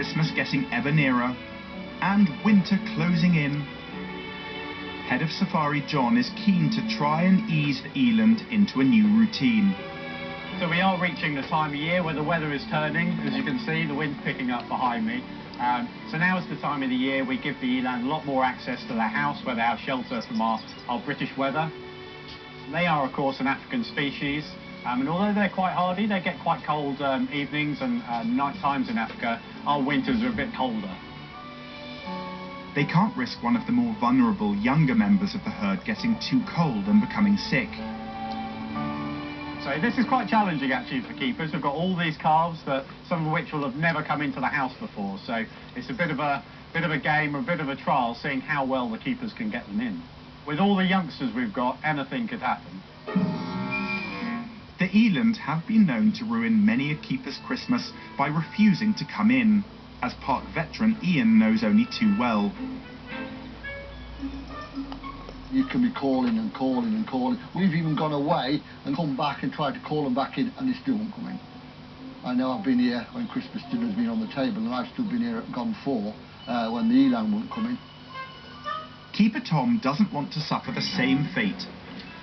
Christmas getting ever nearer and winter closing in, Head of Safari John is keen to try and ease the Eland into a new routine. So we are reaching the time of year where the weather is turning. As you can see, the wind's picking up behind me. So now is the time of the year we give the Eland a lot more access to their house, where they have shelter from our British weather. They are, of course, an African species, and although they're quite hardy, they get quite cold evenings and night times in Africa. Our winters are a bit colder. They can't risk one of the more vulnerable younger members of the herd getting too cold and becoming sick. So this is quite challenging actually for keepers. We've got all these calves, that some of which will have never come into the house before. So it's a bit of a game, or a bit of a trial, seeing how well the keepers can get them in. With all the youngsters we've got, anything could happen. The Eland have been known to ruin many a keeper's Christmas by refusing to come in, as park veteran Ian knows only too well. You can be calling and calling and calling. We've even gone away and come back and tried to call them back in, and they still won't come in. I know I've been here when Christmas dinner's been on the table, and I've still been here at gone 4 when the Eland won't come in. Keeper Tom doesn't want to suffer the same fate,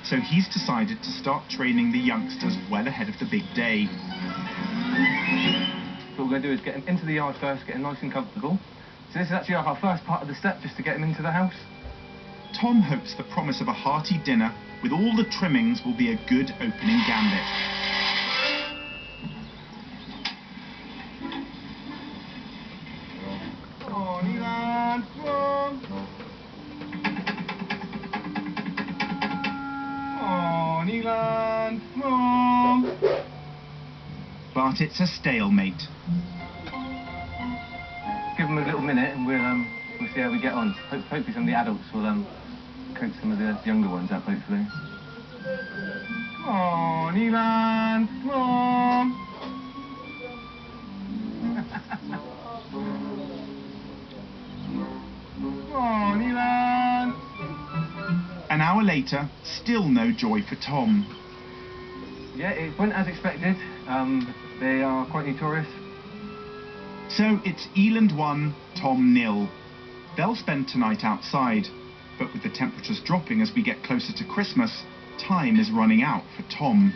so he's decided to start training the youngsters well ahead of the big day. What we're going to do is get him into the yard first, get him nice and comfortable. So this is actually our first part of the step, just to get him into the house. Tom hopes the promise of a hearty dinner with all the trimmings will be a good opening gambit. Come on, Eland, come on. Come on, Eland, come on. But it's a stalemate. Give him a little minute and we'll see how we get on. Hopefully some of the adults will coax some of the younger ones up, hopefully. Come on, Eland, come on. Come on, Eland. An hour later, still no joy for Tom. Yeah, it went as expected. They are quite notorious. So it's Eland 1, Tom 0. They'll spend tonight outside, but with the temperatures dropping as we get closer to Christmas, time is running out for Tom.